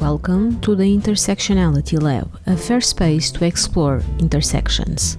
Welcome to the Intersectionality Lab, a fair space to explore intersections.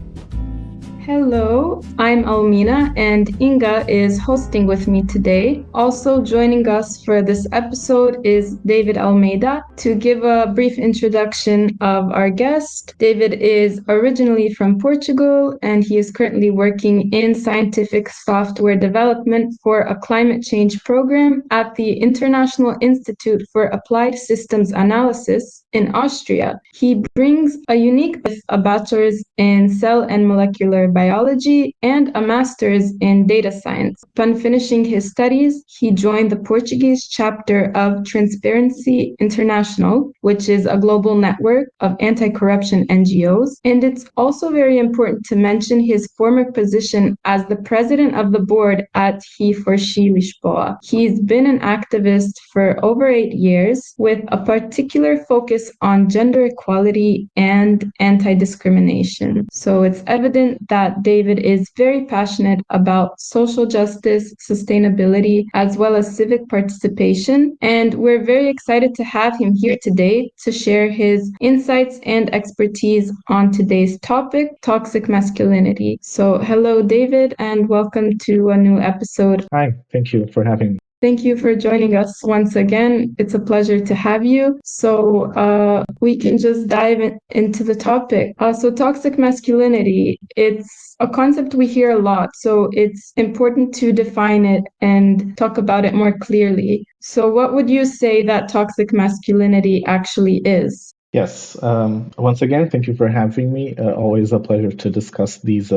Hello, I'm Almina and Inga is hosting with me today. Also joining us for this episode is David Almeida. To give a brief introduction of our guest, David is originally from Portugal and he is currently working in scientific software development for a climate change program at the International Institute for Applied Systems Analysis in Austria. He brings a unique a bachelor's in cell and molecular biology and a master's in data science. Upon finishing his studies, he joined the Portuguese chapter of Transparency International, which is a global network of anti-corruption NGOs. And it's also very important to mention his former position as the president of the board at He for She Lisboa. He's been an activist for over 8 years with a particular focus on gender equality and anti-discrimination. So it's evident that David is very passionate about social justice, sustainability, as well as civic participation. And we're very excited to have him here today to share his insights and expertise on today's topic, toxic masculinity. So hello, David, and welcome to a new episode. Hi, thank you for having me. Thank you for joining us once again. It's a pleasure to have you. So we can just dive into the topic. So toxic masculinity, it's a concept we hear a lot. So it's important to define it and talk about it more clearly. So what would you say that toxic masculinity actually is? Yes, once again, thank you for having me. Always a pleasure to discuss these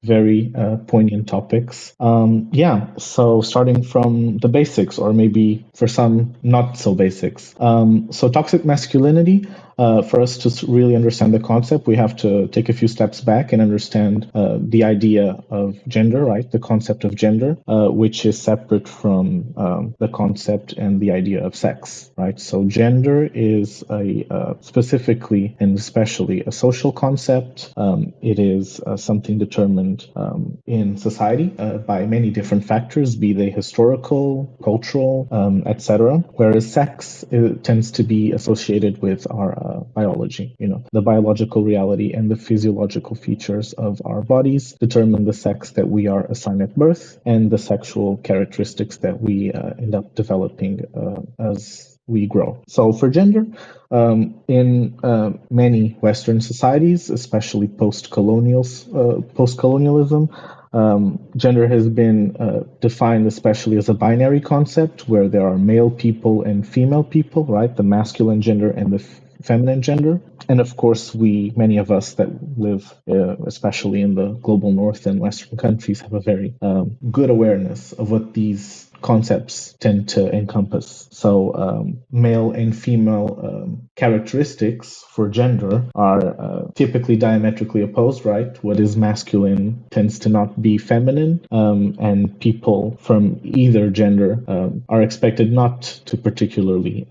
very poignant topics. So starting from the basics, or maybe for some not so basics. So toxic masculinity, for us to really understand the concept, we have to take a few steps back and understand the idea of gender, right? The concept of gender, which is separate from the concept and the idea of sex, right? So gender is specifically and especially a social concept. It is something determined in society by many different factors, be they historical, cultural, etc. Whereas sex tends to be associated with our biology. The biological reality and the physiological features of our bodies determine the sex that we are assigned at birth and the sexual characteristics that we end up developing as we grow. So for gender, in many Western societies, especially post-colonialism, gender has been defined especially as a binary concept where there are male people and female people, right? The masculine gender and the feminine gender. And of course, many of us that live, especially in the global north and Western countries, have a very good awareness of what these concepts tend to encompass. So male and female characteristics for gender are typically diametrically opposed, right? What is masculine tends to not be feminine, and people from either gender are expected not to particularly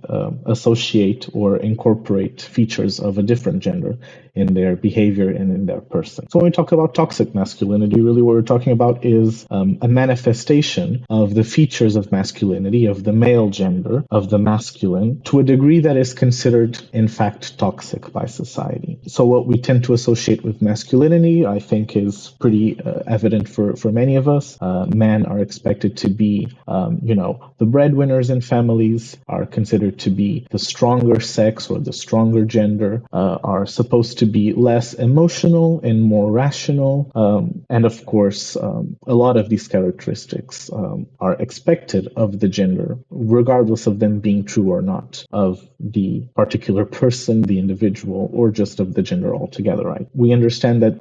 associate or incorporate features of a different gender in their behavior and in their person. So when we talk about toxic masculinity, really what we're talking about is a manifestation of the features of masculinity, of the male gender, of the masculine, to a degree that is considered, in fact, toxic by society. So what we tend to associate with masculinity, I think, is pretty evident for many of us. Men are expected to be, the breadwinners in families, are considered to be the stronger sex or the stronger gender, are supposed to be less emotional and more rational. And of course, a lot of these characteristics are expected of the gender, regardless of them being true or not, of the particular person, the individual, or just of the gender altogether, right? We understand that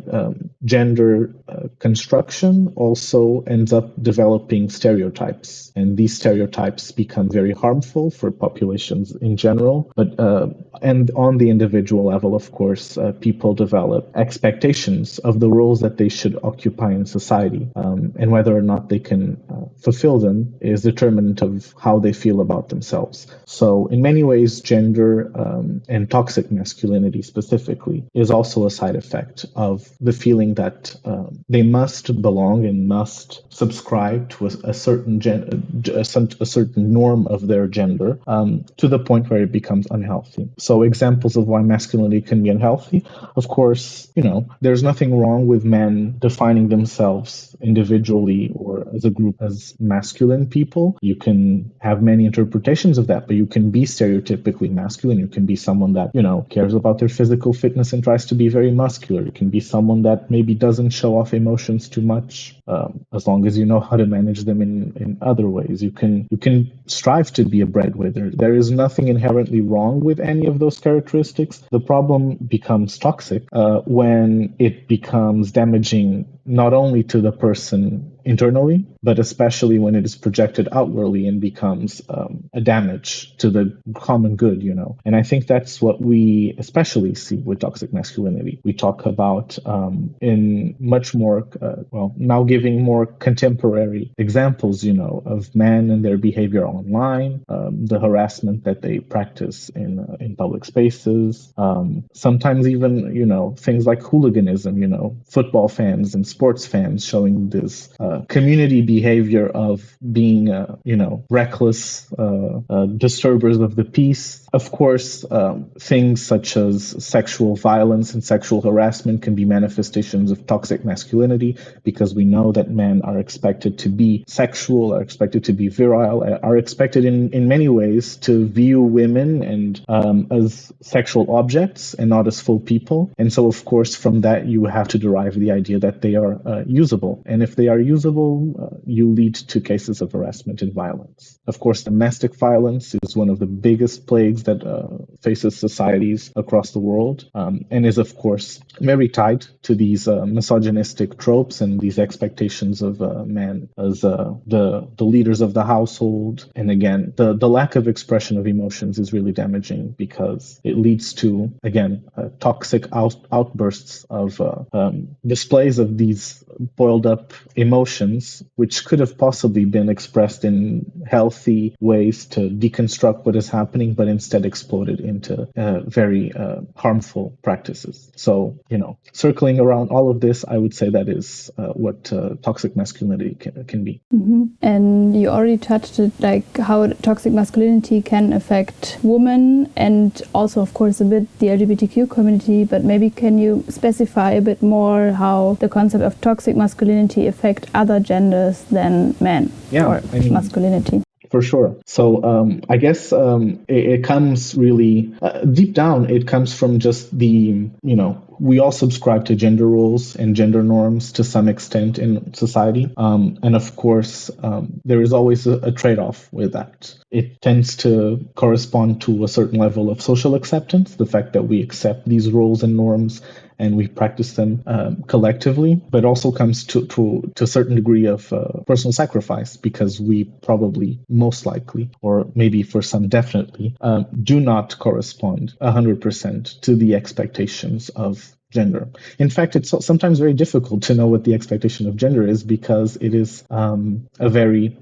gender construction also ends up developing stereotypes, and these stereotypes become very harmful for populations in general, but and on the individual level, of course, people develop expectations of the roles that they should occupy in society, and whether or not they can fulfill them is determinant of how they feel about themselves. So in many ways, gender and toxic masculinity specifically is also a side effect of the feeling that they must belong and must subscribe to a certain a certain norm of their gender, to the point where it becomes unhealthy. So examples of why masculinity can be unhealthy, of course, there's nothing wrong with men defining themselves individually or as a group as masculine people. You can have many interpretations of that, but you can be stereotypically masculine. You can be someone that, cares about their physical fitness and tries to be very muscular. You can be someone that maybe doesn't show off emotions too much, as long as you know how to manage them in other ways. You can strive to be a breadwinner. There is nothing inherently wrong with any of those characteristics. The problem becomes toxic when it becomes damaging not only to the person internally, but especially when it is projected outwardly and becomes a damage to the common good, And I think that's what we especially see with toxic masculinity. We talk about in much more, now giving more contemporary examples, of men and their behavior online, the harassment that they practice in public spaces, sometimes even, things like hooliganism, football fans and sports fans showing this community behavior of being, reckless disturbers of the peace. Of course, things such as sexual violence and sexual harassment can be manifestations of toxic masculinity, because we know that men are expected to be sexual, are expected to be virile, are expected in many ways to view women and as sexual objects and not as full people. And so, of course, from that, you have to derive the idea that they are usable. And if they are usable, you lead to cases of harassment and violence. Of course, domestic violence is one of the biggest plagues that faces societies across the world, and is, of course, very tied to these misogynistic tropes and these expectations of men as the leaders of the household. And again, the lack of expression of emotions is really damaging, because it leads to, again, toxic outbursts of displays of these boiled up emotions, which could have possibly been expressed in healthy ways to deconstruct what is happening, but instead exploded into very harmful practices. So, circling around all of this, I would say that is what toxic masculinity can be. Mm-hmm. And you already touched it, like how toxic masculinity can affect women and also, of course, a bit the LGBTQ community, but maybe can you specify a bit more how the concept of toxic masculinity affect other genders than men or masculinity? For sure. So I guess it comes really deep down. It comes from just the, we all subscribe to gender roles and gender norms to some extent in society. And of course, there is always a trade-off with that. It tends to correspond to a certain level of social acceptance, the fact that we accept these roles and norms and we practice them collectively, but also comes to a certain degree of personal sacrifice, because we probably most likely, or maybe for some definitely, do not correspond 100% to the expectations of gender. In fact, it's sometimes very difficult to know what the expectation of gender is, because it is a very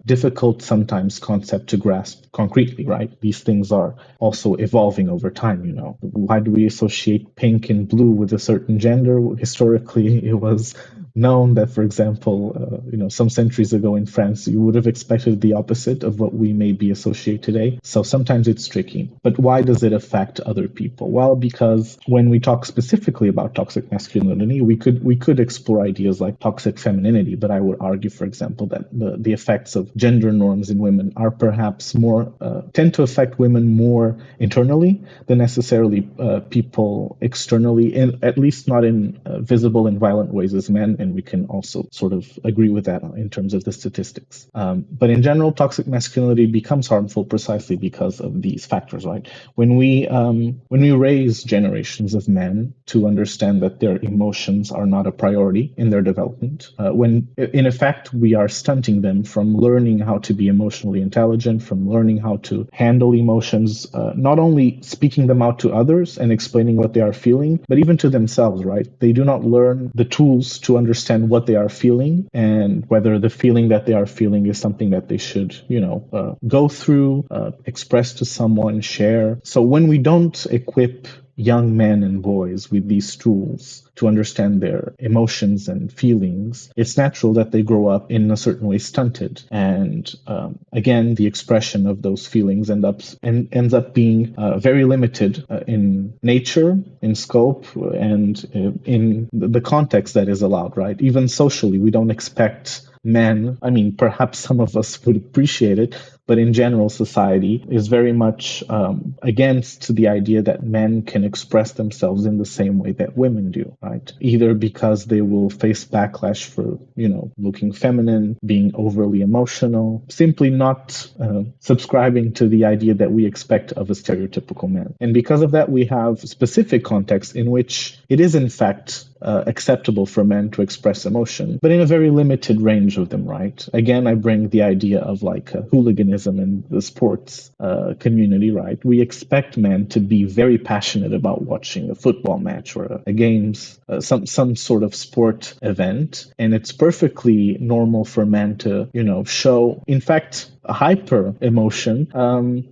difficult sometimes concept to grasp concretely, right? These things are also evolving over time, Why do we associate pink and blue with a certain gender? Historically, it was known that, for example, some centuries ago in France, you would have expected the opposite of what we maybe associate today. So sometimes it's tricky. But why does it affect other people? Well, because when we talk specifically about toxic masculinity, we could explore ideas like toxic femininity. But I would argue, for example, that the effects of gender norms in women are perhaps tend to affect women more internally than necessarily people externally, at least not in visible and violent ways as men. And we can also sort of agree with that in terms of the statistics. But in general, toxic masculinity becomes harmful precisely because of these factors, right? When we raise generations of men to understand that their emotions are not a priority in their development, when in effect we are stunting them from learning how to be emotionally intelligent, from learning how to handle emotions, not only speaking them out to others and explaining what they are feeling, but even to themselves, right? They do not learn the tools to understand understand what they are feeling and whether the feeling that they are feeling is something that they should, go through, express to someone, share. So when we don't equip young men and boys with these tools to understand their emotions and feelings, it's natural that they grow up in a certain way stunted. And again, the expression of those feelings ends up being very limited in nature, in scope, and in the context that is allowed, right? Even socially, we don't expect men, I mean, perhaps some of us would appreciate it, but in general, society is very much against the idea that men can express themselves in the same way that women do, right? Either because they will face backlash for, looking feminine, being overly emotional, simply not subscribing to the idea that we expect of a stereotypical man. And because of that, we have specific contexts in which it is, in fact, acceptable for men to express emotion, but in a very limited range of them, right? Again, I bring the idea of like hooliganism in the sports community, right? We expect men to be very passionate about watching a football match or a games, some sort of sport event, and it's perfectly normal for men to, show, in fact, a hyper emotion,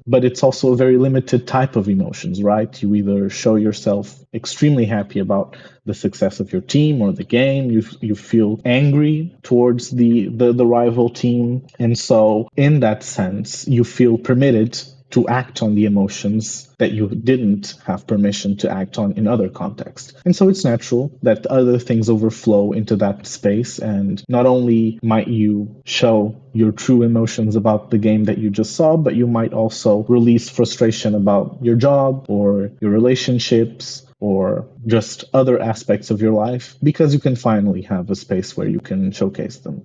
but it's also a very limited type of emotions, right? You either show yourself extremely happy about the success of your team or the game. You feel angry towards the rival team, and so in that sense, you feel permitted to act on the emotions that you didn't have permission to act on in other contexts. And so it's natural that other things overflow into that space, and not only might you show your true emotions about the game that you just saw, but you might also release frustration about your job or your relationships or just other aspects of your life, because you can finally have a space where you can showcase them.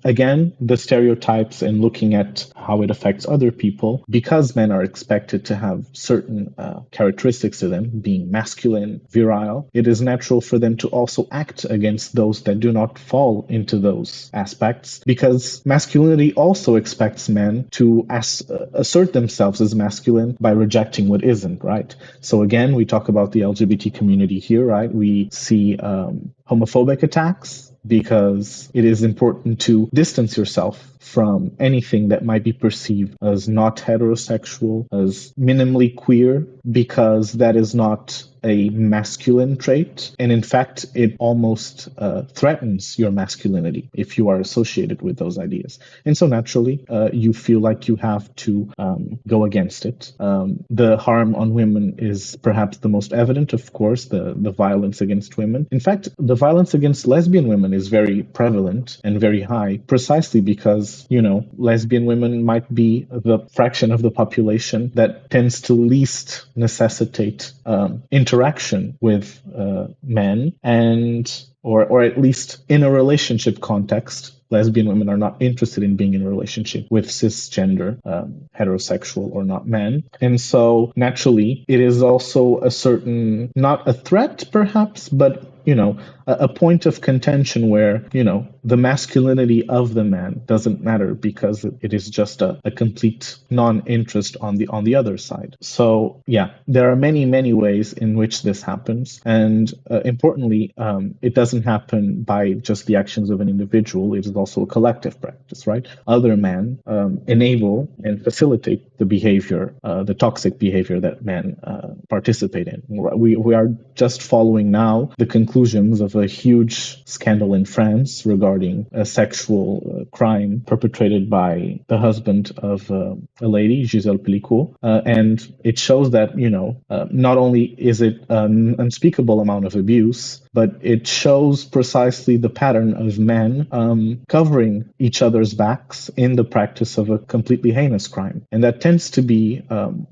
Again, the stereotypes and looking at how it affects other people, because men are expected to have certain characteristics to them, being masculine, virile, it is natural for them to also act against those that do not fall into those aspects, because masculinity also expects men to assert themselves as masculine by rejecting what isn't, right? So again, we talk about the LGBT community here, right? We see homophobic attacks because it is important to distance yourself from anything that might be perceived as not heterosexual, as minimally queer, because that is not a masculine trait. And in fact, it almost threatens your masculinity if you are associated with those ideas. And so naturally, you feel like you have to go against it. The harm on women is perhaps the most evident, of course, the violence against women. In fact, the violence against lesbian women is very prevalent and very high, precisely because, lesbian women might be the fraction of the population that tends to least necessitate interaction with men, and or at least in a relationship context. Lesbian women are not interested in being in a relationship with cisgender, heterosexual or not men. And so naturally, it is also a certain, not a threat perhaps, but a point of contention where, the masculinity of the man doesn't matter because it is just a complete non-interest on the other side. So yeah, there are many, many ways in which this happens. And importantly, it doesn't happen by just the actions of an individual. It is also a collective practice, right? Other men enable and facilitate the behavior, the toxic behavior that men participate in. We are just following now the conclusions of a huge scandal in France regarding a sexual crime perpetrated by the husband of a lady, Gisèle Pelicot. And it shows that, not only is it an unspeakable amount of abuse, but it shows precisely the pattern of men covering each other's backs in the practice of a completely heinous crime. And that tends to be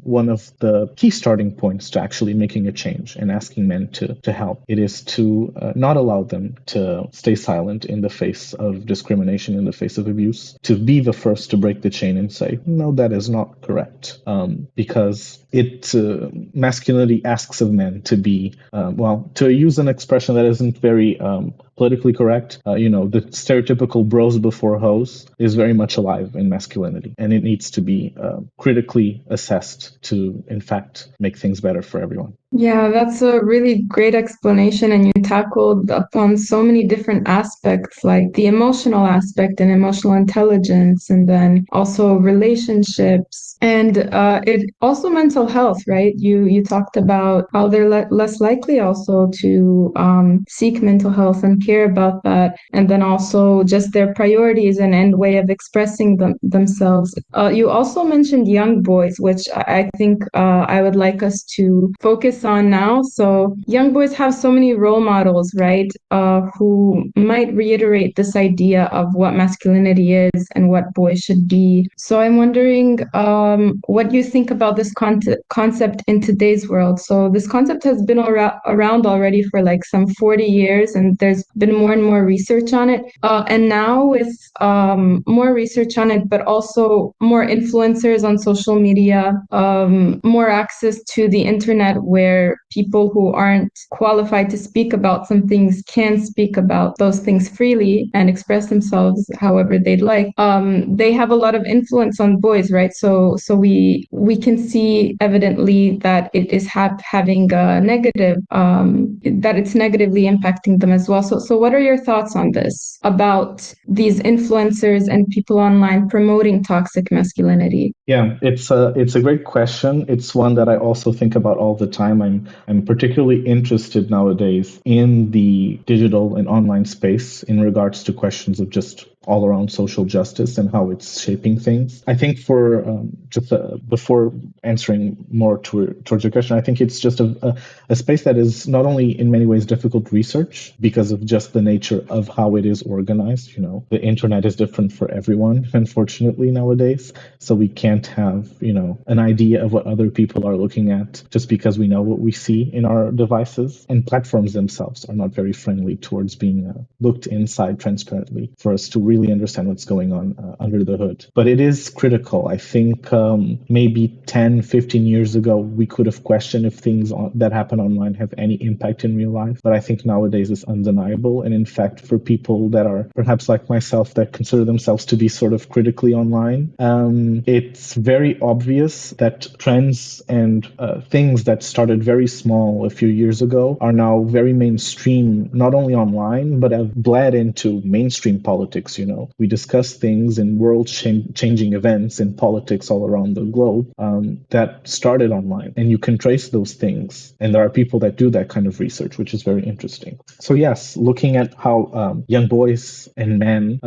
one of the key starting points to actually making a change and asking men to help. It is to not allow them to stay silent in the face of discrimination, in the face of abuse, to be the first to break the chain and say, no, that is not correct. Because masculinity asks of men to be, to use an expression that isn't very politically correct. The stereotypical bros before hoes is very much alive in masculinity, and it needs to be critically assessed to, in fact, make things better for everyone. Yeah, that's a really great explanation, and you tackled upon so many different aspects, like the emotional aspect and emotional intelligence, and then also relationships, and it also mental health, right? You talked about how they're less likely also to seek mental health and care about that, and then also just their priorities and way of expressing themselves. You also mentioned young boys, which I think I would like us to focus on now. So young boys have so many role models, right? Who might reiterate this idea of what masculinity is and what boys should be. So I'm wondering what you think about this concept in today's world. So this concept has been around already for like some 40 years, and there's been more and more research on it. And now with more research on it, but also more influencers on social media, more access to the internet where people who aren't qualified to speak about some things can speak about those things freely and express themselves however they'd like. They have a lot of influence on boys, right? So we can see evidently that it is having a negative, that it's negatively impacting them as well. So what are your thoughts on this, about these influencers and people online promoting toxic masculinity? Yeah, it's a great question. It's one that I also think about all the time. I'm particularly interested nowadays in the digital and online space in regards to questions of just all around social justice and how it's shaping things. I think for before answering more towards your question, I think it's just a space that is not only in many ways difficult to research because of just the nature of how it is organized. The internet is different for everyone, unfortunately, nowadays. So we can't have, an idea of what other people are looking at just because we know what we see in our devices. And platforms themselves are not very friendly towards being looked inside transparently for us to really understand what's going on under the hood. But it is critical. I think maybe 10, 15 years ago, we could have questioned if things that happen online have any impact in real life. But I think nowadays it's undeniable. And in fact, for people that are perhaps like myself that consider themselves to be sort of critically online, it's very obvious that trends and things that started very small a few years ago are now very mainstream, not only online, but have bled into mainstream politics. We discuss things in world-changing events in politics all around the globe that started online, and you can trace those things. And there are people that do that kind of research, which is very interesting. So yes, looking at how young boys and men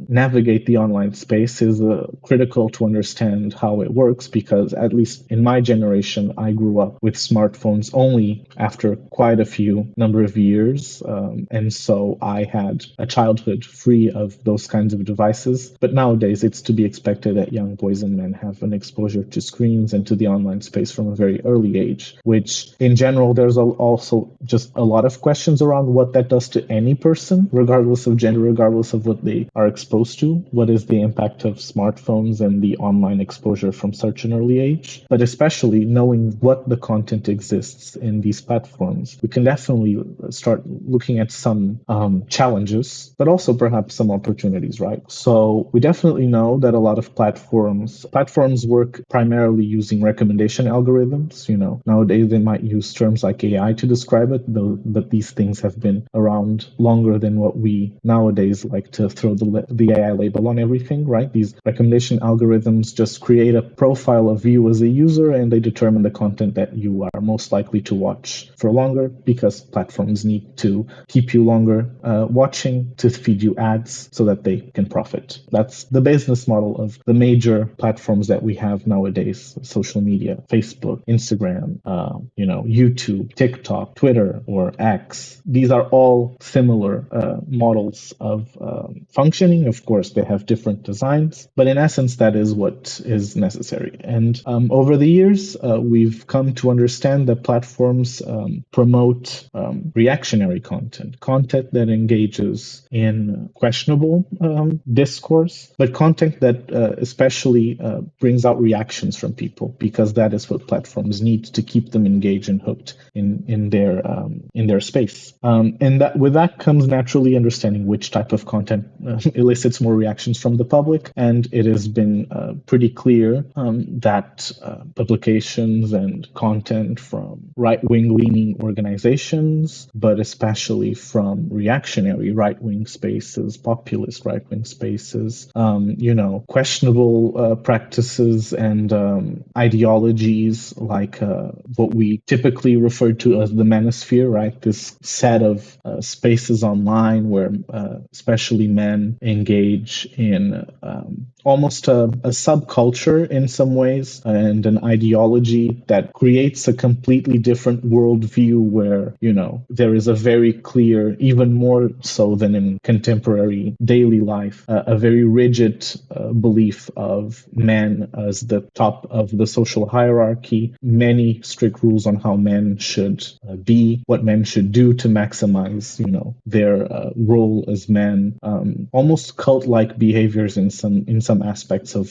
navigate the online space is critical to understand how it works, because at least in my generation, I grew up with smartphones only after quite a few number of years. And so I had a childhood free of those kinds of devices. But nowadays, it's to be expected that young boys and men have an exposure to screens and to the online space from a very early age, which in general, there's also just a lot of questions around what that does to any person, regardless of gender, regardless of what they are exposed to. What is the impact of smartphones and the online exposure from such an early age? But especially knowing what the content exists in these platforms, we can definitely start looking at some challenges, but also perhaps some opportunities, right? So we definitely know that a lot of platforms work primarily using recommendation algorithms. Nowadays they might use terms like AI to describe it, but these things have been around longer than what we nowadays like to throw the AI label on everything, right? These recommendation algorithms just create a profile of you as a user, and they determine the content that you are most likely to watch for longer, because platforms need to keep you longer watching to feed you ads so that they can profit. That's the business model of the major platforms that we have nowadays: social media, Facebook, Instagram, YouTube, TikTok, Twitter, or X. These are all similar models of functioning. Of course, they have different designs, but in essence, that is what is necessary. And over the years, we've come to understand that platforms promote reactionary content that engages in questionable discourse, but content that especially brings out reactions from people. because that is what platforms need to keep them engaged and hooked in their space. And that with that comes naturally understanding which type of content elicits more reactions from the public. And it has been pretty clear that publications and content from right-wing leaning organizations, but especially from reactionary right-wing spaces, populist right-wing spaces, questionable practices and ideologies like what we typically refer to as the manosphere, right? This set of spaces online where especially men engage in almost a subculture in some ways and an ideology that creates a completely different worldview where, there is a very clear, even more so than in contemporary daily life, a very rigid belief of men as the top of the social hierarchy, many strict rules on how men should be, what men should do to maximize, their role as men, almost cult-like behaviors in some aspects of,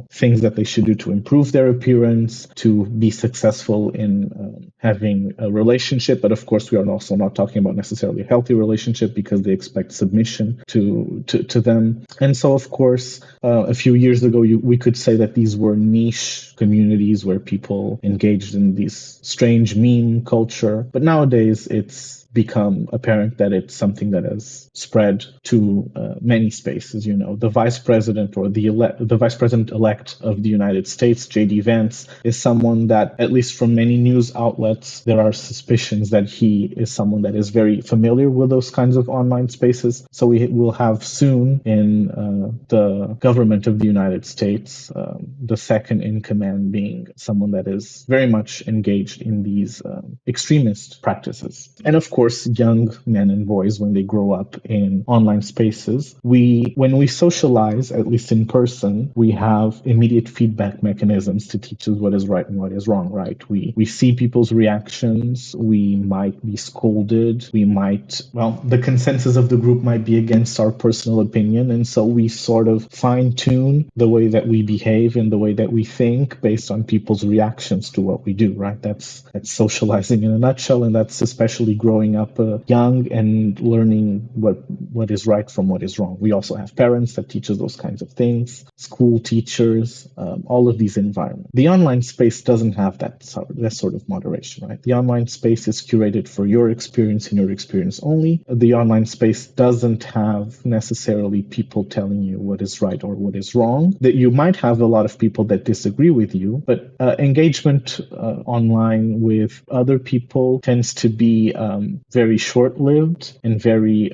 things that they should do to improve their appearance, to be successful in having a relationship. But of course, we are also not talking about necessarily a healthy relationship because they expect submission to them. And so, of course, a few years ago, we could say that these were niche communities where people engaged in these strange meme culture. But nowadays, it's become apparent that it's something that has spread to many spaces. The vice president or the vice president elect of the United States, J.D. Vance, is someone that, at least from many news outlets, there are suspicions that he is someone that is very familiar with those kinds of online spaces. So we will have soon in the government of the United States, the second in command being someone that is very much engaged in these extremist practices. And of course, young men and boys, when they grow up in online spaces, when we socialize, at least in person, we have immediate feedback mechanisms to teach us what is right and what is wrong, right? We see people's reactions, we might be scolded, the consensus of the group might be against our personal opinion, and so we sort of fine-tune the way that we behave and the way that we think based on people's reactions to what we do, right? That's socializing in a nutshell, and that's especially growing up young and learning what is right from what is wrong. We also have parents that teach us those kinds of things, school teachers, all of these environments. The online space doesn't have that sort of moderation, right? The online space is curated for your experience and your experience only. The online space doesn't have necessarily people telling you what is right or what is wrong. That you might have a lot of people that disagree with you, but engagement online with other people tends to be very short-lived and very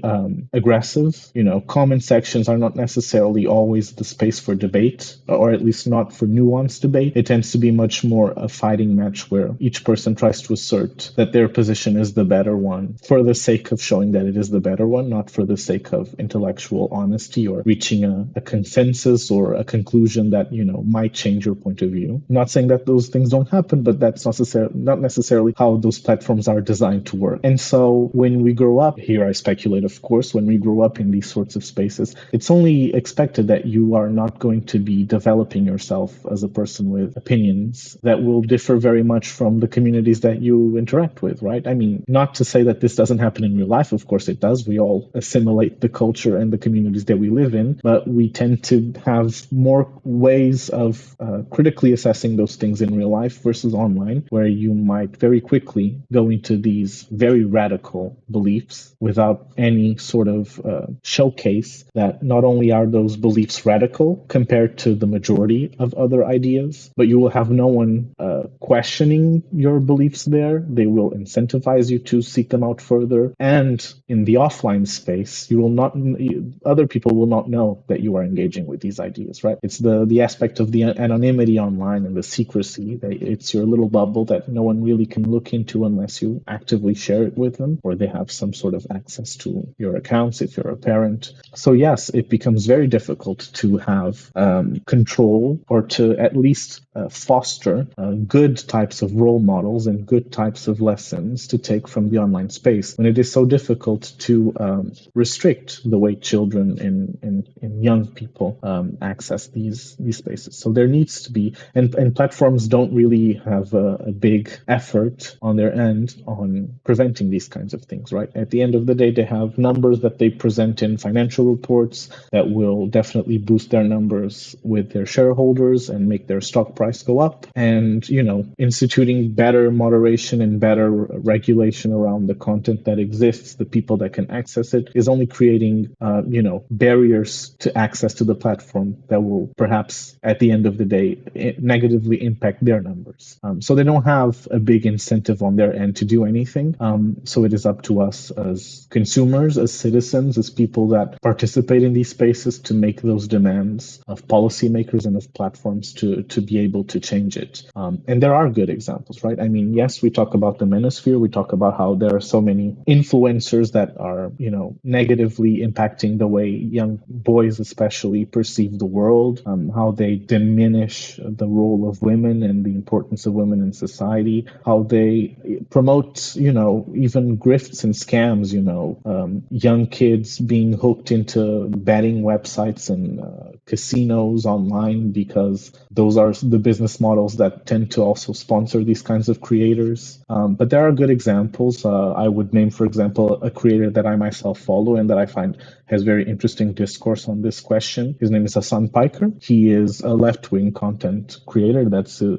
aggressive. Comment sections are not necessarily always the space for debate, or at least not for nuanced debate. It tends to be much more a fighting match where each person tries to assert that their position is the better one for the sake of showing that it is the better one, not for the sake of intellectual honesty or reaching a consensus or a conclusion that, might change your point of view. I'm not saying that those things don't happen, but that's not necessarily how those platforms are designed to work. And so when we grow up, here I speculate, of course, when we grow up in these sorts of spaces, it's only expected that you are not going to be developing yourself as a person with opinions that will differ very much from the communities that you interact with, right? I mean, not to say that this doesn't happen in real life. Of course it does. We all assimilate the culture and the communities that we live in, but we tend to have more ways of critically assessing those things in real life versus online, where you might very quickly go into these very radical beliefs without any sort of showcase that not only are those beliefs radical compared to the majority of other ideas, but you will have no one questioning your beliefs there. They will incentivize you to seek them out further. And in the offline space, other people will not know that you are engaging with these ideas, right? It's the aspect of the anonymity online and the secrecy. It's your little bubble that no one really can look into unless you actively share it with them, or they have some sort of access to your accounts if you're a parent. So yes, it becomes very difficult to have control, or to at least foster good types of role models and good types of lessons to take from the online space when it is so difficult to restrict the way children and young people access these spaces. So there needs to be, and platforms don't really have a big effort on their end on preventing these kinds of things, right? At the end of the day, they have numbers that they present in financial reports that will definitely boost their numbers with their shareholders and make their stock price go up. And, instituting better moderation and better regulation around the content that exists, the people that can access it, is only creating, barriers to access to the platform that will perhaps, at the end of the day, negatively impact their numbers. So they don't have a big incentive on their end to do anything. So it is up to us as consumers, as citizens, as people that participate in these spaces to make those demands of policymakers and of platforms to be able to change it. And there are good examples, right? I mean, yes, we talk about the manosphere. We talk about how there are so many influencers that are, negatively impacting the way young boys especially perceive the world, how they diminish the role of women and the importance of women in society, how they promote, even grifts and scams, young kids being hooked into betting websites and casinos online because those are the business models that tend to also sponsor these kinds of creators. But there are good examples. I would name, for example, a creator that I myself follow and that I find has very interesting discourse on this question. His name is Hassan Piker. He is a left-wing content creator.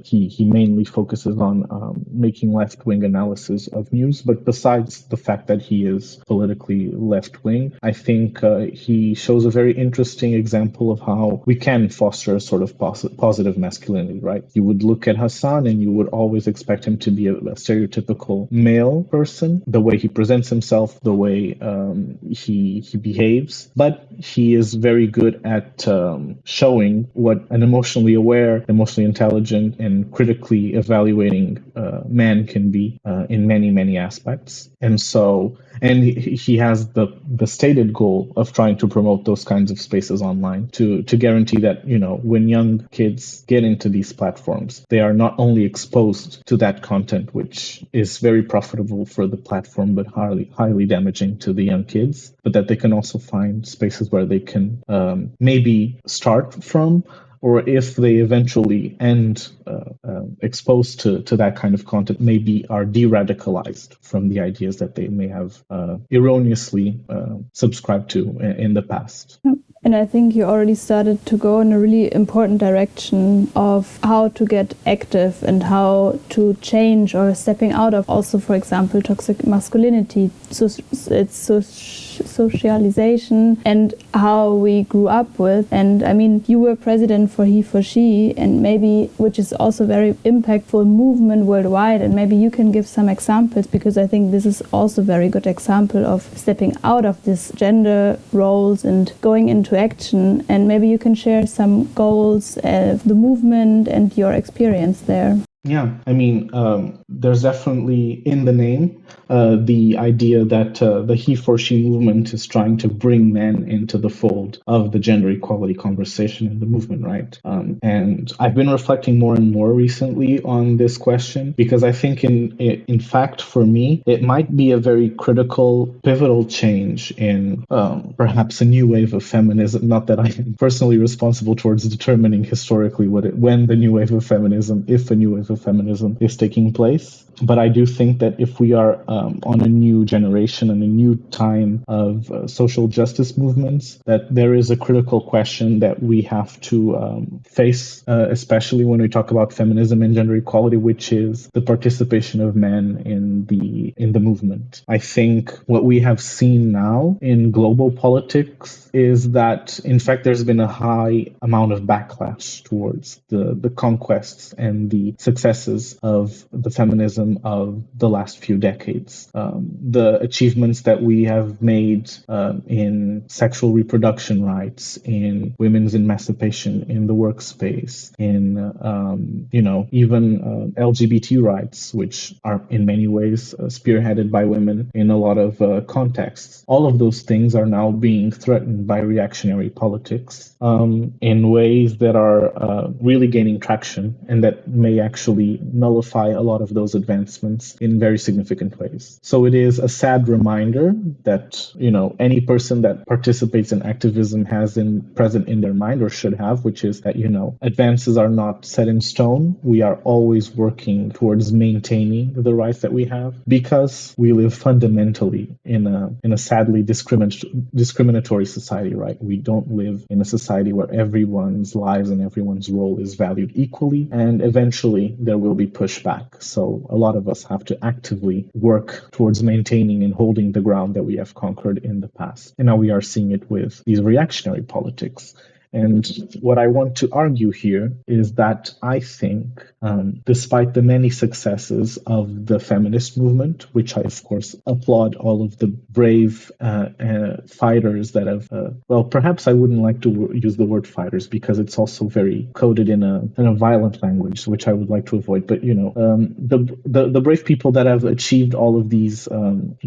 He mainly focuses on making left-wing analysis of news. But besides the fact that he is politically left-wing, I think he shows a very interesting example of how we can foster a sort of positive masculinity, right? You would look at Hassan and you would always expect him to be a stereotypical male person, the way he presents himself, the way he behaves. But he is very good at showing what an emotionally aware, emotionally intelligent, and critically evaluating man can be in many, many aspects. And he has the stated goal of trying to promote those kinds of spaces online to guarantee that, when young kids get into these platforms, they are not only exposed to that content, which is very profitable for the platform, but highly damaging to the young kids, but that they can also find spaces where they can maybe start from, or if they eventually end exposed to that kind of content, maybe are de-radicalized from the ideas that they may have erroneously subscribed to in the past. And I think you already started to go in a really important direction of how to get active and how to change or stepping out of also, for example, toxic masculinity. So it's socialization and how we grew up with. And I mean, you were president for He for She, and maybe, which is also very impactful movement worldwide. And maybe you can give some examples, because I think this is also a very good example of stepping out of this gender roles and going into action. And maybe you can share some goals of the movement and your experience there. Yeah, I mean, there's definitely in the name the idea that the He for She movement is trying to bring men into the fold of the gender equality conversation in the movement, right? And I've been reflecting more and more recently on this question, because I think in fact, for me, it might be a very critical, pivotal change in perhaps a new wave of feminism. Not that I am personally responsible towards determining historically when the new wave of feminism, if a new wave of feminism is taking place. But I do think that if we are on a new generation and a new time of social justice movements, that there is a critical question that we have to face, especially when we talk about feminism and gender equality, which is the participation of men in the movement. I think what we have seen now in global politics is that, in fact, there's been a high amount of backlash towards the conquests and the success successes of the feminism of the last few decades. The achievements that we have made in sexual reproduction rights, in women's emancipation in the workspace, in even LGBT rights, which are in many ways spearheaded by women in a lot of contexts. All of those things are now being threatened by reactionary politics in ways that are really gaining traction and that may actually nullify a lot of those advancements in very significant ways. So it is a sad reminder that, any person that participates in activism has present in their mind, or should have, which is that, advances are not set in stone. We are always working towards maintaining the rights that we have, because we live fundamentally in a sadly discriminatory society, right? We don't live in a society where everyone's lives and everyone's role is valued equally, and eventually there will be pushback. So a lot of us have to actively work towards maintaining and holding the ground that we have conquered in the past. And now we are seeing it with these reactionary politics. And what I want to argue here is that I think, despite the many successes of the feminist movement, which I, of course, applaud all of the brave fighters that have, perhaps I wouldn't like to use the word fighters because it's also very coded in a violent language, which I would like to avoid. But, the brave people that have achieved all of these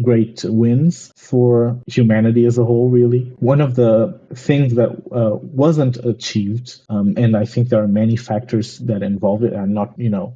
great wins for humanity as a whole, really. One of the things that wasn't achieved, and I think there are many factors that involve it. I'm not,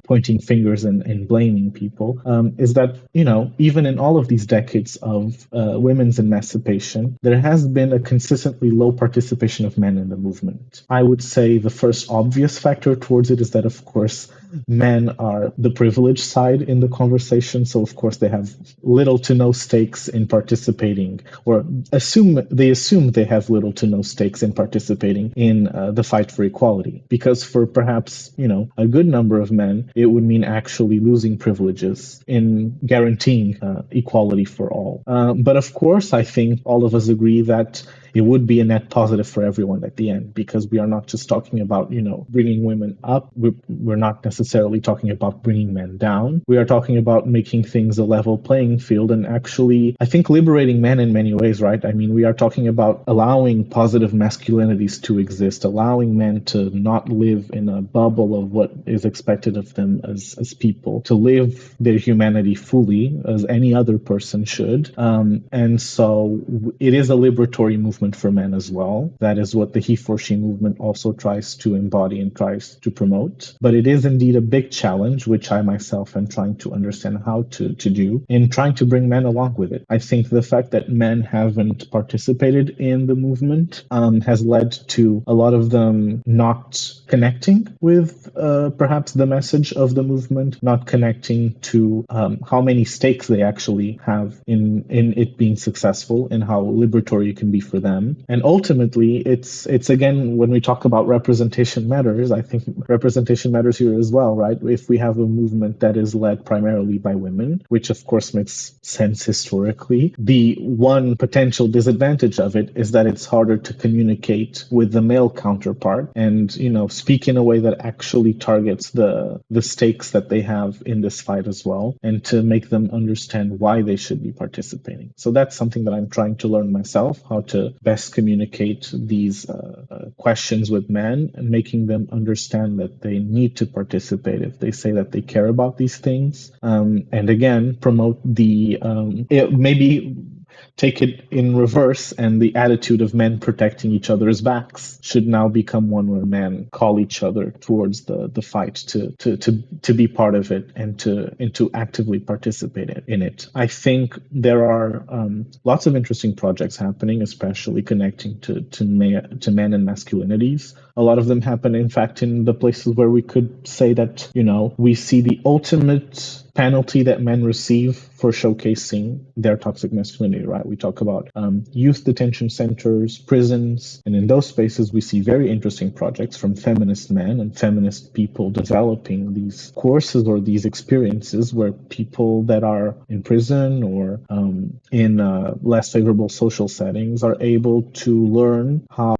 pointing fingers and blaming people, is that, even in all of these decades of women's emancipation, there has been a consistently low participation of men in the movement. I would say the first obvious factor towards it is that, of course, men are the privileged side in the conversation. So, of course, they have little to no stakes in participating, or assume they have little to no stakes in participating in the fight for equality. Because for perhaps, a good number of men, it would mean actually losing privileges in guaranteeing equality for all. But of course, I think all of us agree that it would be a net positive for everyone at the end, because we are not just talking about, bringing women up. We're not necessarily talking about bringing men down. We are talking about making things a level playing field and actually, I think, liberating men in many ways, right? I mean, we are talking about allowing positive masculinities to exist, allowing men to not live in a bubble of what is expected of them as people, to live their humanity fully as any other person should. And so it is a liberatory movement for men as well. That is what the he for she movement also tries to embody and tries to promote. But it is indeed a big challenge, which I myself am trying to understand how to do, in trying to bring men along with it. I think the fact that men haven't participated in the movement has led to a lot of them not connecting with perhaps the message of the movement, not connecting to how many stakes they actually have in it being successful, and how liberatory it can be for them. And ultimately, it's again, when we talk about representation matters, I think representation matters here as well, right? If we have a movement that is led primarily by women, which of course makes sense historically, the one potential disadvantage of it is that it's harder to communicate with the male counterpart and, speak in a way that actually targets the stakes that they have in this fight as well, and to make them understand why they should be participating. So that's something that I'm trying to learn myself, how to best communicate these questions with men, and making them understand that they need to participate if they say that they care about these things. And again, promote maybe take it in reverse, and the attitude of men protecting each other's backs should now become one where men call each other towards the fight to be part of it and to actively participate in it. I think there are lots of interesting projects happening, especially connecting to men and masculinities. A lot of them happen, in fact, in the places where we could say that, we see the ultimate penalty that men receive for showcasing their toxic masculinity, right? We talk about youth detention centers, prisons, and in those spaces we see very interesting projects from feminist men and feminist people developing these courses or these experiences where people that are in prison or in less favorable social settings are able to learn how,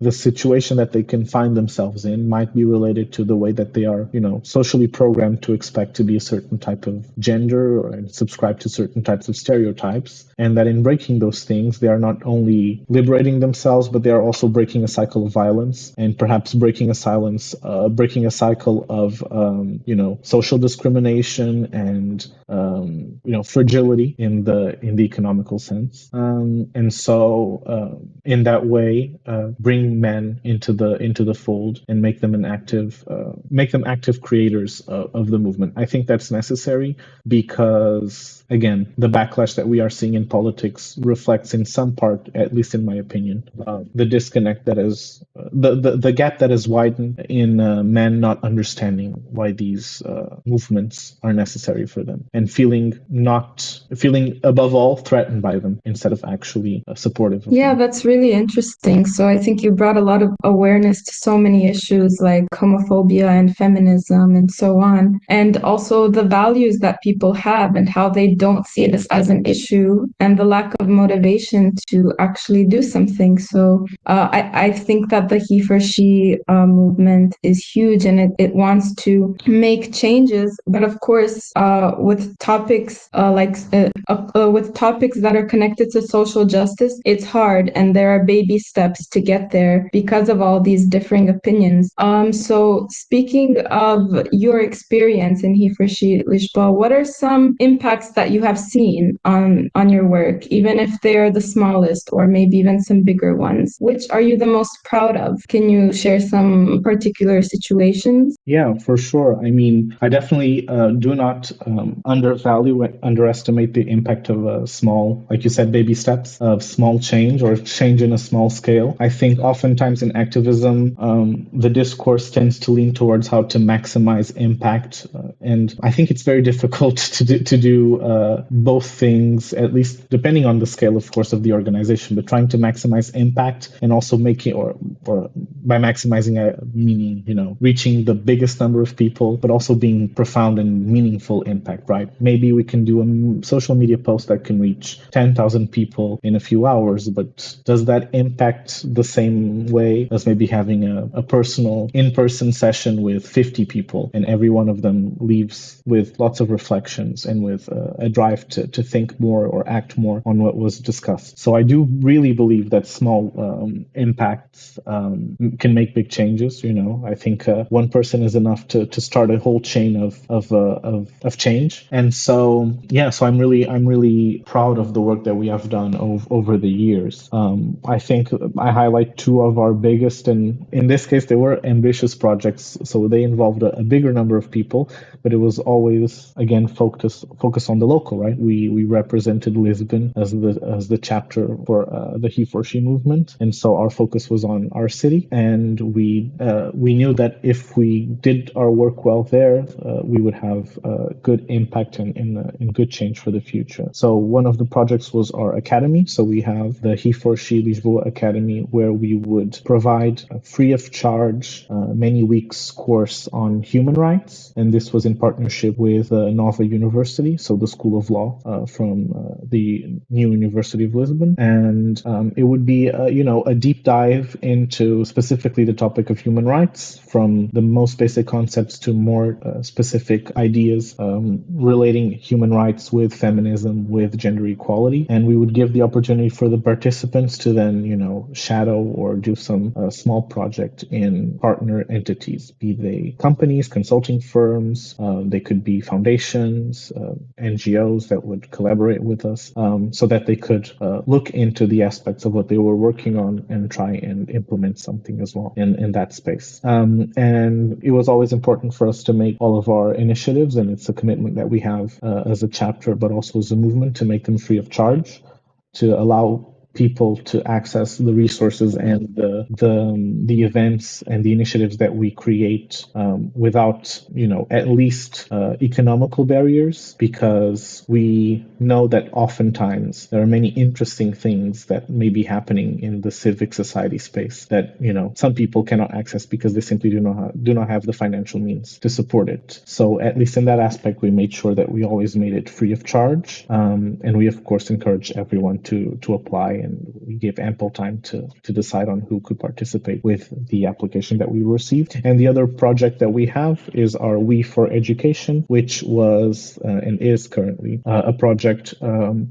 the situation that that they can find themselves in might be related to the way that they are, socially programmed to expect to be a certain type of gender or subscribe to certain types of stereotypes. And that in breaking those things, they are not only liberating themselves, but they are also breaking a cycle of violence and perhaps breaking a cycle of, social discrimination and, fragility in the economical sense. And so in that way, bring men into the fold and make them active creators of the movement. I think that's necessary because, again, the backlash that we are seeing in politics reflects in some part, at least in my opinion, the disconnect that is the gap that is widened in men not understanding why these movements are necessary for them and feeling above all threatened by them instead of actually supportive of Yeah, them. that's really interesting. So I think you brought a lot of awareness to so many issues like homophobia and feminism and so on, and also the values that people have and how they don't see it as an issue and the lack of motivation to actually do something. So I think that the he for she movement is huge and it wants to make changes, but of course, with topics with topics that are connected to social justice, it's hard and there are baby steps to get there because of all these differing opinions. So speaking of your experience in he for she Lishba, what are some impacts that you have seen on your work, even if they are the smallest or maybe even some bigger ones? Which are you the most proud of? Can you share some particular situations? Yeah, for sure. I mean, I definitely do not underestimate the impact of small, like you said, baby steps of small change or change in a small scale. I think oftentimes in activism, the discourse tends to lean towards how to maximize impact, and I think it's very difficult to do both things, at least depending on the scale, of course, of the organization. But trying to maximize impact and also making, or by maximizing, meaning reaching the biggest number of people, but also being profound and meaningful impact, right? Maybe we can do a social media post that can reach 10,000 people in a few hours, but does that impact the same way as maybe having a personal in-person session with 50 people and every one of them leaves with lots of reflections and with a drive to think more or act more on what was discussed? So I do really believe that small impacts can make big changes. I think one person is enough to start a whole chain of change. And so so I'm really proud of the work that we have done over the years. I think I highlight two of our biggest, and in this case they were ambitious projects, so they involved a bigger number of people, but it was always again focus on the local, right? We represented Lisbon as the chapter for the he for she movement, and so our focus was on our city, and we knew that if we did our work well there, we would have good impact and good change for the future. So one of the projects was our academy. So we have the He for She Lisboa Academy, where we would provide a free of charge many weeks course on human rights, and this was in partnership with Nova University, so the School of Law from the new University of Lisbon, and it would be a deep dive into specifically the topic of human rights, from the most basic concepts to more specific ideas relating human rights with feminism, with gender equality. And we would give the opportunity for the participants to then, shadow or do some small project in partner entities, be they companies, consulting firms, they could be foundations, NGOs that would collaborate with us, so that they could look into the aspects of what they were working on and try and implement something as well in that space. And it was always important for us to make all of our initiatives, and it's a commitment that we have as a chapter, but also as a movement, to make them free of charge, to allow people to access the resources and the events and the initiatives that we create without at least economical barriers, because we know that oftentimes there are many interesting things that may be happening in the civic society space that some people cannot access because they simply do not have the financial means to support it. So at least in that aspect, we made sure that we always made it free of charge, and we of course encourage everyone to apply and we gave ample time to decide on who could participate with the application that we received. And the other project that we have is our We for Education, which was and is currently a project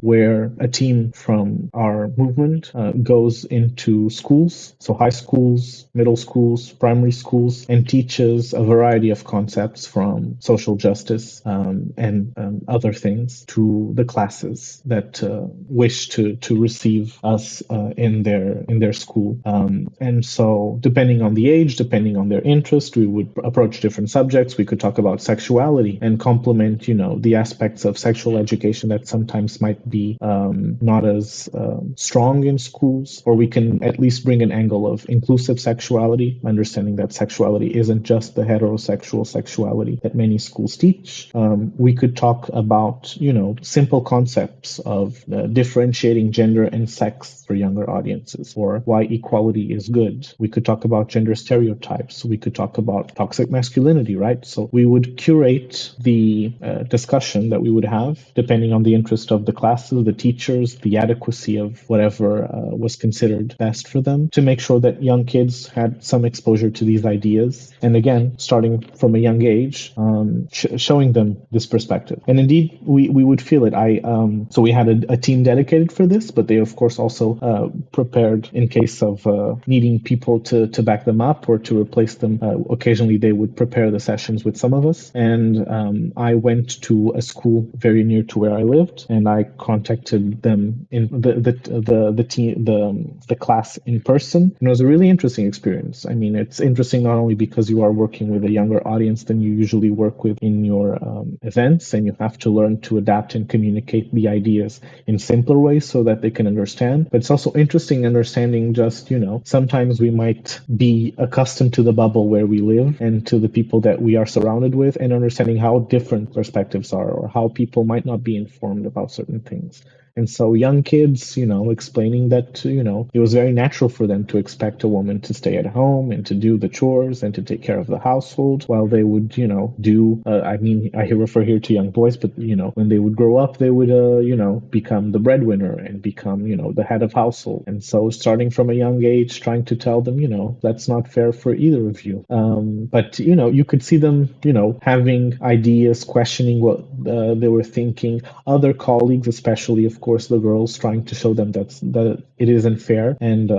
where a team from our movement goes into schools, so high schools, middle schools, primary schools, and teaches a variety of concepts from social justice and other things to the classes that wish to receive us in their school. And so, depending on the age, depending on their interest, we would approach different subjects. We could talk about sexuality and complement, the aspects of sexual education that sometimes might be not as strong in schools, or we can at least bring an angle of inclusive sexuality, understanding that sexuality isn't just the heterosexual sexuality that many schools teach. We could talk about, simple concepts of differentiating gender and sex for younger audiences, or why equality is good. We could talk about gender stereotypes. We could talk about toxic masculinity, right? So we would curate the discussion that we would have depending on the interest of the classes, the teachers, the adequacy of whatever was considered best for them, to make sure that young kids had some exposure to these ideas. And again, starting from a young age, showing them this perspective. And indeed, we would feel it. So we had a team dedicated for this, but they of course also prepared in case of needing people to back them up or to replace them. Occasionally, they would prepare the sessions with some of us. And I went to a school very near to where I lived, and I contacted them in the class in person. And it was a really interesting experience. I mean, it's interesting not only because you are working with a younger audience than you usually work with in your events, and you have to learn to adapt and communicate the ideas in simpler ways so that they can understand. But it's also interesting understanding just, sometimes we might be accustomed to the bubble where we live and to the people that we are surrounded with, and understanding how different perspectives are, or how people might not be informed about certain things. And so young kids, explaining that, it was very natural for them to expect a woman to stay at home and to do the chores and to take care of the household while they would, I refer here to young boys, but, when they would grow up, they would, become the breadwinner and become, the head of household. And so starting from a young age, trying to tell them, that's not fair for either of you. But, you could see them, having ideas, questioning what they were thinking. Other colleagues, especially, of course, the girls, trying to show them that it isn't fair, and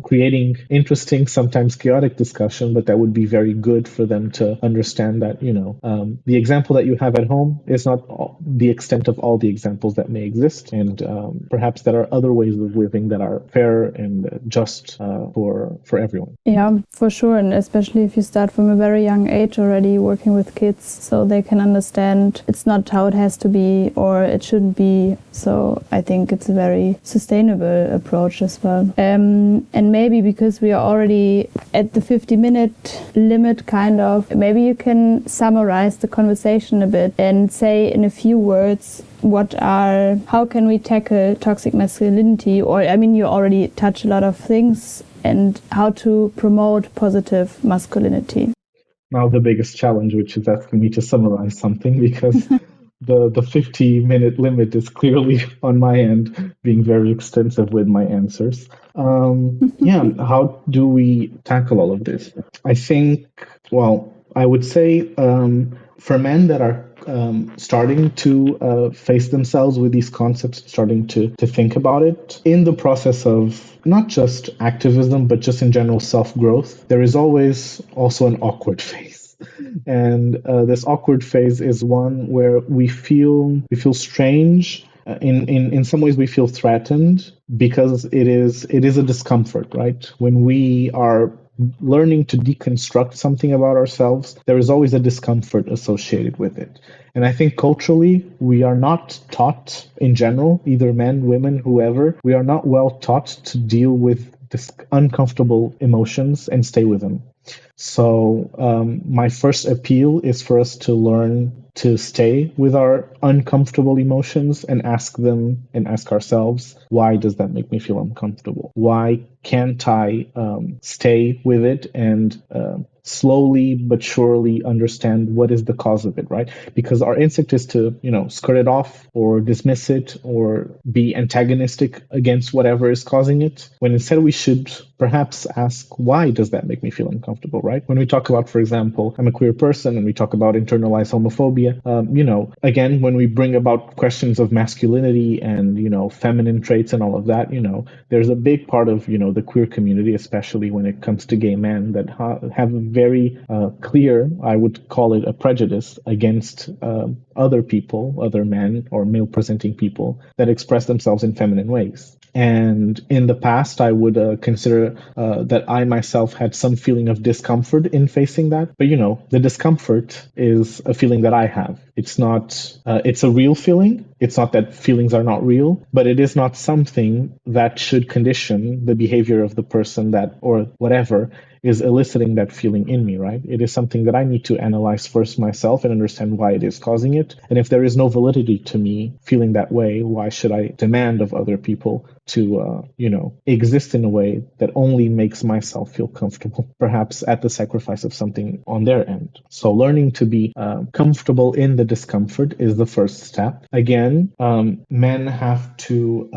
creating interesting, sometimes chaotic discussion, but that would be very good for them to understand that the example that you have at home is not the extent of all the examples that may exist, and perhaps there are other ways of living that are fair and just for everyone. Yeah, for sure, and especially if you start from a very young age already working with kids, so they can understand it's not how it has to be or it shouldn't be. So I think it's a very sustainable approach as well. And maybe because we are already at the 50-minute limit, kind of, maybe you can summarize the conversation a bit and say in a few words how can we tackle toxic masculinity, or you already touched a lot of things, and how to promote positive masculinity. Now the biggest challenge, which is asking me to summarize something, because the 50-minute limit is clearly on my end, being very extensive with my answers. How do we tackle all of this? I think, I would say for men that are starting to face themselves with these concepts, starting to think about it, in the process of not just activism, but just in general self-growth, there is always also an awkward phase. And this awkward phase is one where we feel strange. In some ways, we feel threatened because it is a discomfort, right? When we are learning to deconstruct something about ourselves, there is always a discomfort associated with it. And I think culturally, we are not taught in general, either men, women, whoever, we are not well taught to deal with this uncomfortable emotions and stay with them. So my first appeal is for us to learn to stay with our uncomfortable emotions and ask them and ask ourselves, why does that make me feel uncomfortable? Why can't I stay with it and slowly but surely understand what is the cause of it, right? Because our instinct is to, skirt it off or dismiss it or be antagonistic against whatever is causing it, when instead we should perhaps ask, why does that make me feel uncomfortable, right? When we talk about, for example, I'm a queer person and we talk about internalized homophobia, again, when we bring about questions of masculinity and, feminine traits and all of that, there's a big part of, the queer community, especially when it comes to gay men, that have a very clear, I would call it a prejudice against other people, other men or male presenting people that express themselves in feminine ways. And in the past, I would consider that I myself had some feeling of discomfort in facing that. But, the discomfort is a feeling that I have. It's not, it's a real feeling. It's not that feelings are not real, but it is not something that should condition the behavior of the person that, or whatever, is eliciting that feeling in me, right? It is something that I need to analyze first myself and understand why it is causing it. And if there is no validity to me feeling that way, why should I demand of other people to, exist in a way that only makes myself feel comfortable, perhaps at the sacrifice of something on their end? So learning to be comfortable in the discomfort is the first step. Again, men have to,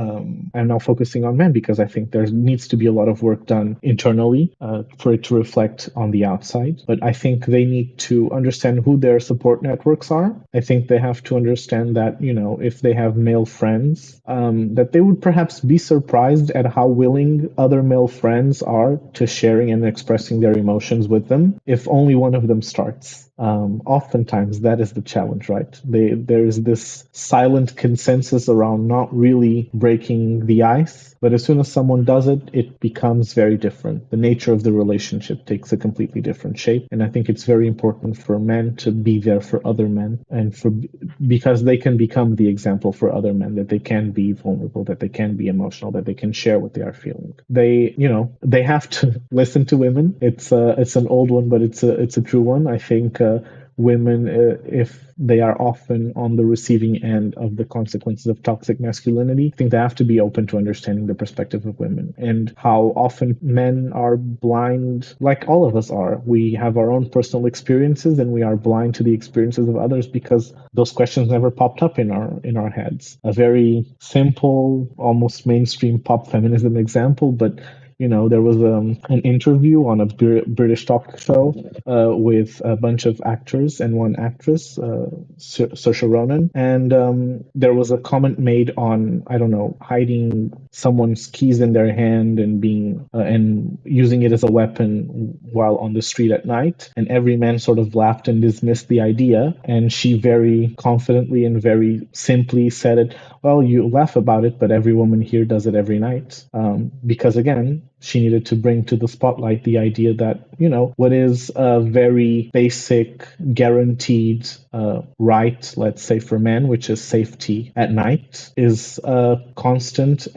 I'm now focusing on men because I think there needs to be a lot of work done internally for it to reflect on the outside. But I think they need to understand who their support networks are. I think they have to understand that, if they have male friends, that they would perhaps be surprised at how willing other male friends are to sharing and expressing their emotions with them if only one of them starts. Oftentimes that is the challenge, right? There is this silent consensus around not really breaking the ice, but as soon as someone does it, it becomes very different. The nature of the relationship takes a completely different shape, and I think it's very important for men to be there for other men, and because they can become the example for other men, that they can be vulnerable, that they can be emotional, that they can share what they are feeling. They have to listen to women. It's an old one, but it's a true one. I think women, if they are often on the receiving end of the consequences of toxic masculinity, I think they have to be open to understanding the perspective of women and how often men are blind, like all of us are. We have our own personal experiences and we are blind to the experiences of others because those questions never popped up in our heads. A very simple, almost mainstream pop feminism example, but there was an interview on a British talk show with a bunch of actors and one actress, Saoirse Ronan, and there was a comment made on, I don't know, hiding someone's keys in their hand and being and using it as a weapon while on the street at night, and every man sort of laughed and dismissed the idea, and she very confidently and very simply said it, well, you laugh about it, but every woman here does it every night, because again, she needed to bring to the spotlight the idea that, what is a very basic, guaranteed right, let's say for men, which is safety at night, is a constant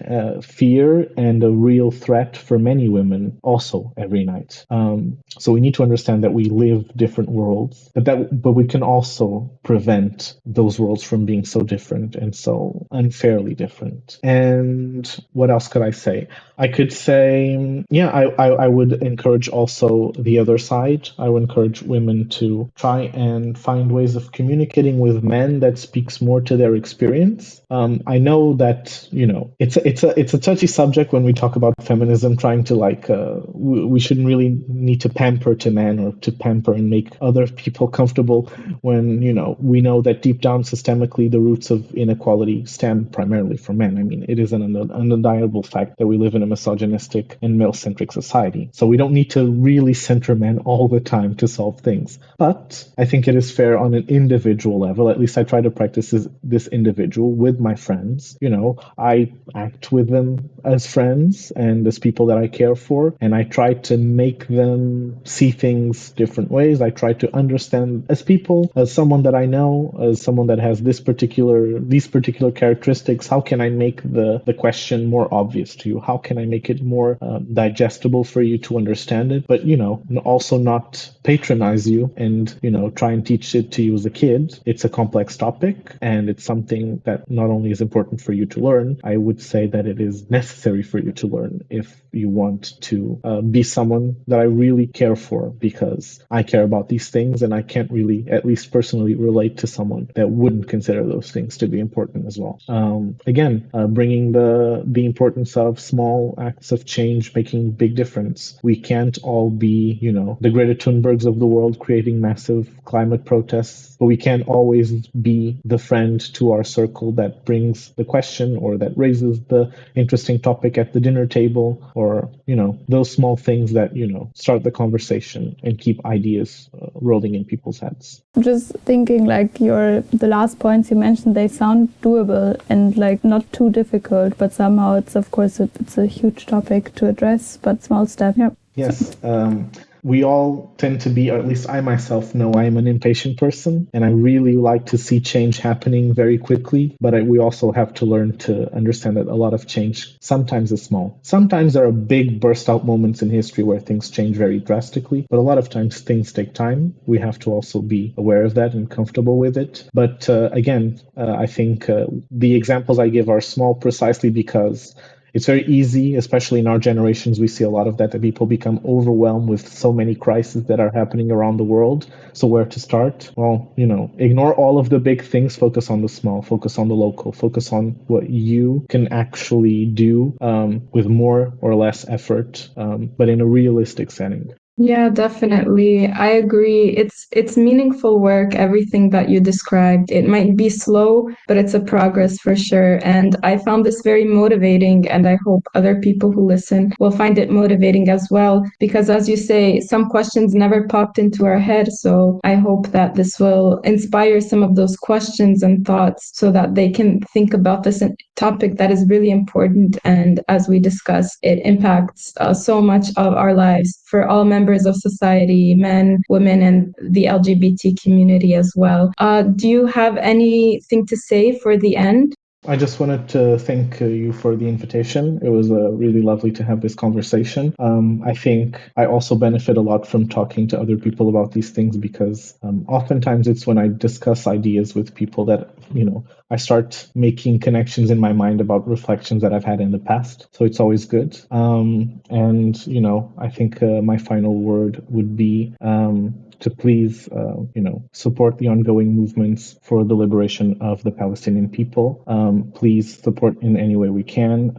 fear and a real threat for many women also every night. So we need to understand that we live different worlds, but we can also prevent those worlds from being so different and so unfairly different. And what else could I say? I could say, I would encourage also the other side. I would encourage women to try and find ways of communicating with men that speaks more to their experience. I know that, it's a touchy subject when we talk about feminism, trying to we shouldn't really need to pamper to men or to pamper and make other people comfortable when, we know that deep down systemically the roots of inequality stem primarily from men. I mean, it is an undeniable fact that we live in a misogynistic and male-centric society. So we don't need to really center men all the time to solve things. But I think it is fair on an individual level. At least I try to practice this individual with my friends. I act with them as friends and as people that I care for, and I try to make them see things different ways. I try to understand as people, as someone that I know, as someone that has these particular characteristics. How can I make the question more obvious to you? How can I make it more digestible for you to understand it, but, also not patronize you and, try and teach it to you as a kid. It's a complex topic, and it's something that not only is important for you to learn, I would say that it is necessary for you to learn if you want to be someone that I really care for, because I care about these things and I can't really, at least personally, relate to someone that wouldn't consider those things to be important as well. Again, bringing the importance of small acts of change making big difference. We can't all be, the Greta Thunbergs of the world creating massive climate protests, but we can't always be the friend to our circle that brings the question or that raises the interesting topic at the dinner table, or, those small things that, start the conversation and keep ideas rolling in people's heads. Just thinking the last points you mentioned, they sound doable and not too difficult, but somehow it's of course it's a huge topic to address, but small step. Yeah. Yes. We all tend to be, or at least I myself know I am an impatient person, and I really like to see change happening very quickly. But we also have to learn to understand that a lot of change sometimes is small. Sometimes there are big burst out moments in history where things change very drastically, but a lot of times things take time. We have to also be aware of that and comfortable with it. But again, I think the examples I give are small precisely because it's very easy, especially in our generations, we see a lot of that people become overwhelmed with so many crises that are happening around the world. So where to start? Well, ignore all of the big things, focus on the small, focus on the local, focus on what you can actually do with more or less effort, but in a realistic setting. Yeah, definitely. I agree. It's meaningful work, everything that you described. It might be slow, but it's a progress for sure. And I found this very motivating, and I hope other people who listen will find it motivating as well. Because as you say, some questions never popped into our head. So I hope that this will inspire some of those questions and thoughts so that they can think about this topic that is really important. And as we discussed, it impacts so much of our lives for all members of society, men, women, and the LGBT community as well. Do you have anything to say for the end? I just wanted to thank you for the invitation. It was really lovely to have this conversation. I think I also benefit a lot from talking to other people about these things because oftentimes it's when I discuss ideas with people that, I start making connections in my mind about reflections that I've had in the past. So it's always good. And, I think my final word would be to please, support the ongoing movements for the liberation of the Palestinian people. Please support in any way we can.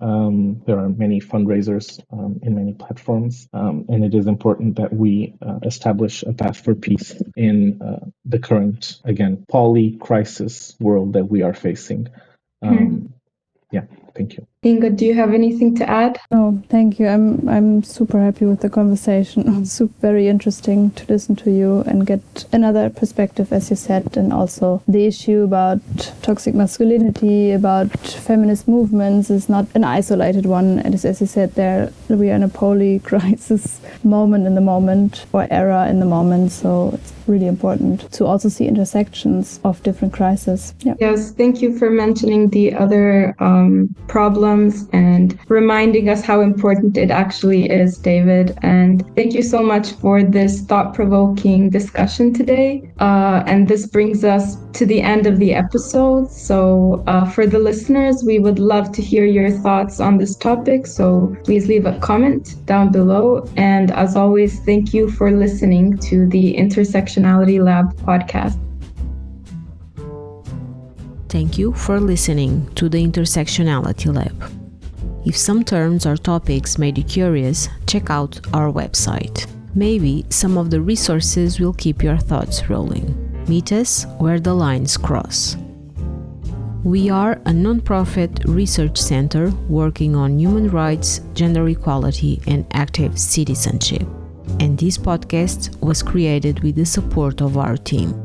There are many fundraisers in many platforms, and it is important that we establish a path for peace in the current, again, poly-crisis world that we are facing. Yeah, thank you. Inga, do you have anything to add? No, thank you. I'm super happy with the conversation. It's very interesting to listen to you and get another perspective, as you said, and also the issue about toxic masculinity, about feminist movements is not an isolated one. And as you said, we are in a poly-crisis moment in the moment, or era in the moment. So it's really important to also see intersections of different crises. Yeah. Yes, thank you for mentioning the other problems and reminding us how important it actually is, David. And thank you so much for this thought-provoking discussion today. And this brings us to the end of the episode. So for the listeners, we would love to hear your thoughts on this topic. So please leave a comment down below. And as always, thank you for listening to the Intersectionality Lab Podcast. Thank you for listening to the Intersectionality Lab. If some terms or topics made you curious, check out our website. Maybe some of the resources will keep your thoughts rolling. Meet us where the lines cross. We are a non-profit research center working on human rights, gender equality, and active citizenship. And this podcast was created with the support of our team.